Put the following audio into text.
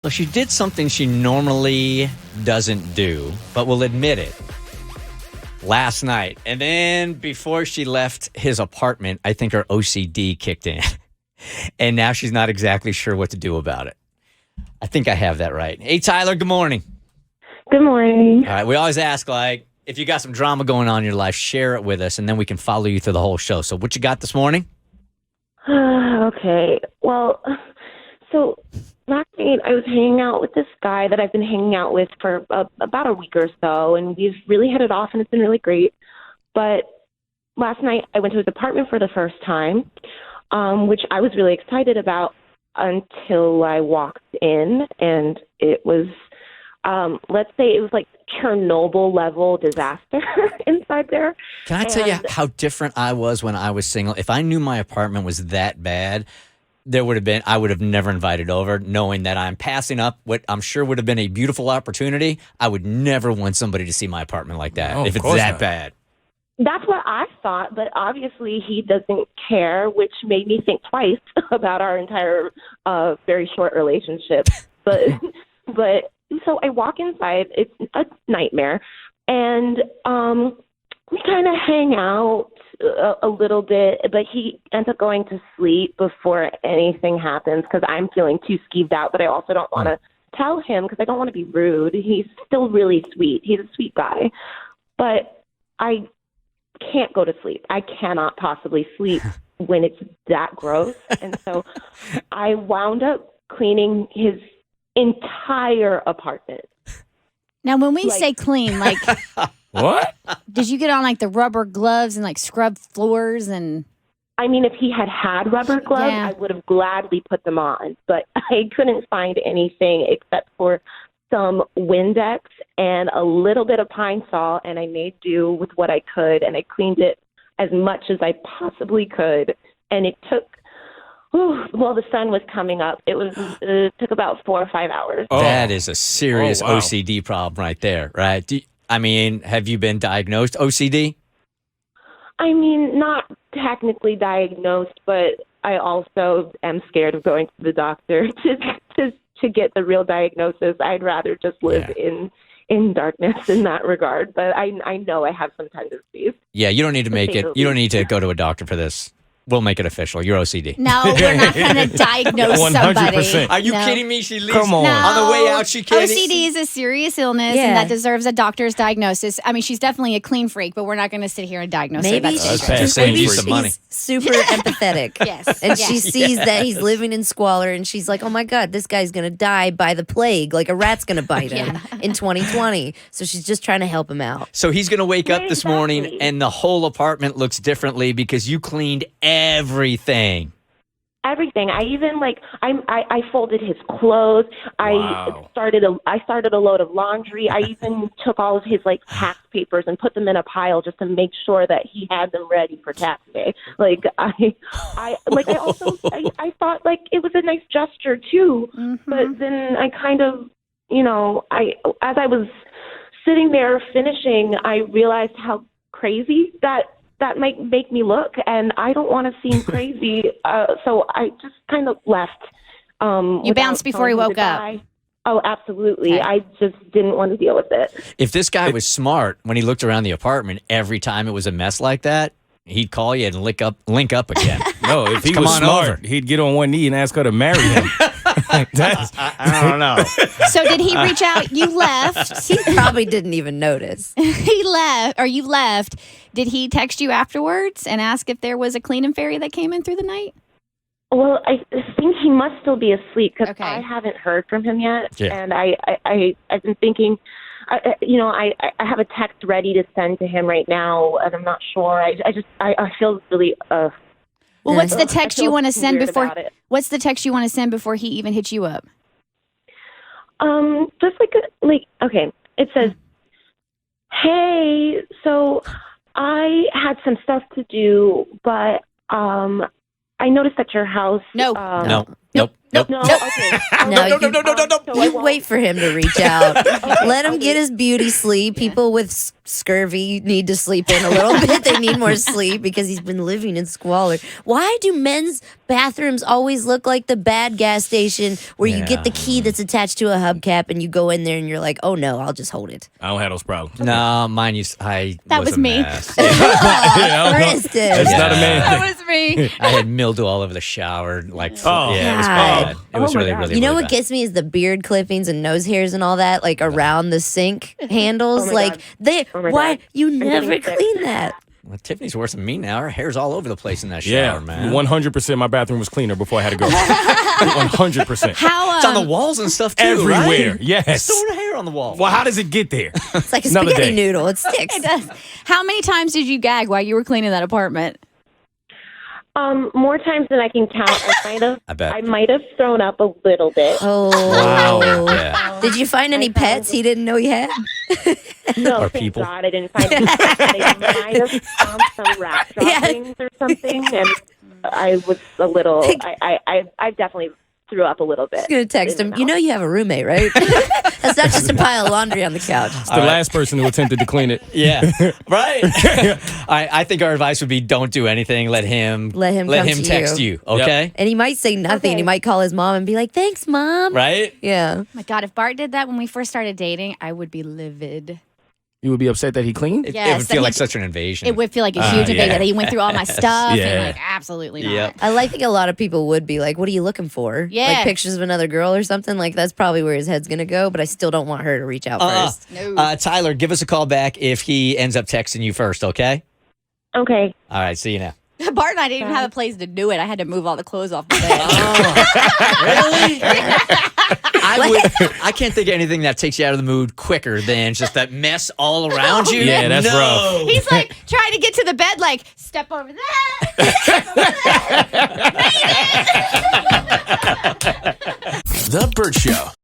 So she did something she normally doesn't do, but will admit it last night. And then before she left his apartment, I think her OCD kicked in. And now she's not exactly sure what to do about it. I think I have that right. Hey, Tyler, good morning. Good morning. All right, we always ask, if you got some drama going on in your life, share it with us, and then we can follow you through the whole show. So what you got this morning? Okay. Well, so last night I was hanging out with this guy that I've been hanging out with for about a week or so, and we've really hit it off, and it's been really great. But last night I went to his apartment for the first time, which I was really excited about until I walked in, and it was, let's say it was like Chernobyl level disaster inside there. Can I tell you how different I was when I was single? If I knew my apartment was that bad, I would have never invited over, knowing that I'm passing up what I'm sure would have been a beautiful opportunity. I would never want somebody to see my apartment like that if it's that bad. That's what I thought, but obviously he doesn't care, which made me think twice about our entire very short relationship. But so I walk inside. It's a nightmare. And we kind of hang out a little bit, but he ends up going to sleep before anything happens because I'm feeling too skeeved out, but I also don't want to tell him because I don't want to be rude. He's still really sweet. He's a sweet guy. But I can't go to sleep. I cannot possibly sleep when it's that gross. And so I wound up cleaning his entire apartment. Now, when we say clean, What? did you get on the rubber gloves and scrub floors and? I mean, if he had rubber gloves, Yeah. I would have gladly put them on, but I couldn't find anything except for some Windex and a little bit of Pine Sol, and I made do with what I could, and I cleaned it as much as I possibly could, and it took. Well, the sun was coming up. It took about 4 or 5 hours. Oh. That is a serious wow. OCD problem right there, right? Have you been diagnosed OCD? I mean, not technically diagnosed, but I also am scared of going to the doctor to get the real diagnosis. I'd rather just live in darkness in that regard. But I know I have some tendencies. Yeah, you don't need to make it. You don't need to go to a doctor for this. We'll make it official. You're OCD. No, we're not going to diagnose somebody. 100%. Are you No. kidding me? She leaves Come on. on the way out. She can't. OCD is a serious illness, and that deserves a doctor's diagnosis. I mean, she's definitely a clean freak, but we're not going to sit here and diagnose her. Maybe That's That's bad. maybe Save you some money. she's super empathetic. Yes. And Yes. she sees that he's living in squalor, and she's like, oh my God, this guy's going to die by the plague. Like a rat's going to bite him in 2020. So she's just trying to help him out. So he's going to wake up this morning Exactly. and the whole apartment looks differently because you cleaned everything. Everything. I even I folded his clothes. Wow. I started a load of laundry. I even took all of his tax papers and put them in a pile just to make sure that he had them ready for tax day. I thought it was a nice gesture too. Mm-hmm. But then I kind of, as I was sitting there finishing, I realized how crazy that might make me look, and I don't want to seem crazy. So I just kind of left. You bounced before he woke up. Oh, absolutely. Okay. I just didn't want to deal with it. If this guy was smart, when he looked around the apartment, every time it was a mess like that, he'd call you and link up again. No, if he Come was on smart, over. he'd get on one knee and ask her to marry him. That's, I don't know. So did he reach out? You left. He probably didn't even notice. He left, or you left. Did he text you afterwards and ask if there was a cleaning fairy that came in through the night? Well, I think he must still be asleep because Okay. I haven't heard from him yet. Yeah. And I've been thinking, I have a text ready to send to him right now, and I'm not sure. I feel really. Well, what's the I text feel you want to send weird before? about it. What's the text you want to send before he even hits you up? Just okay. It says, "Hey, so I had some stuff to do, but I noticed that your house." No. Nope. Nope. No, okay. No, no, no, no, no, no, no. So I You won't. wait for him to reach out. Let him okay. get his beauty sleep. People with scurvy need to sleep in a little bit. They need more sleep because he's been living in squalor. Why do men's bathrooms always look like the bad gas station where you get the key that's attached to a hubcap and you go in there and you're like, oh no, I'll just hold it. I don't have those problems. No, mine That was a me. mess. Yeah, I don't know. Kristen. It's not a man thing. That was me. I had mildew all over the shower. Like, Oh. yeah, it was God. bad. It was Oh my really, God. really, You know really what bad. gets me is the beard clippings and nose hairs and all that, like around the sink handles. Oh my like God. they, Oh my why God. you getting never sick. clean that? Well, Tiffany's worse than me now. Her hair's all over the place in that shower, Yeah, man. 100%. My bathroom was cleaner before I had to go. 100%. How It's on the walls and stuff too, Everywhere. right? Yes. So the hair on the wall. Well, how does it get there? It's like a Another spaghetti day. noodle. It sticks. It does. How many times did you gag while you were cleaning that apartment? More times than I can count. I bet. I might have thrown up a little bit. Oh. Wow. Yeah. Did you find any pets he didn't know he had? No, Or thank people. God I didn't find any. I might have found some rat droppings or something, and I was a little. I definitely threw up a little bit. I'm going to text him. You know you have a roommate, right? That's not just a pile of laundry on the couch. It's the last person who attempted to clean it. Yeah. Right. I think our advice would be don't do anything. Let him Let him come to text you. Okay. And he might say nothing. Okay. He might call his mom and be like, thanks, Mom. Right. Yeah. Oh my God, if Bart did that when we first started dating, I would be livid. You would be upset that he cleaned? It Yes, would that feel he- like such an invasion. It would feel like a huge yeah. invasion that he went through all my stuff Yeah. and like absolutely not. Yep. I think a lot of people would be like, what are you looking for? Yeah. Like pictures of another girl or something? Like that's probably where his head's going to go, but I still don't want her to reach out first. No. Tyler, give us a call back if he ends up texting you first, okay? Okay. All right, see you now. Bart and I didn't even have a place to do it. I had to move all the clothes off the bed. Really? I can't think of anything that takes you out of the mood quicker than just that mess all around you. Yeah, that's rough. He's like trying to get to the bed, like, step over there. Step over there. The Bert Show.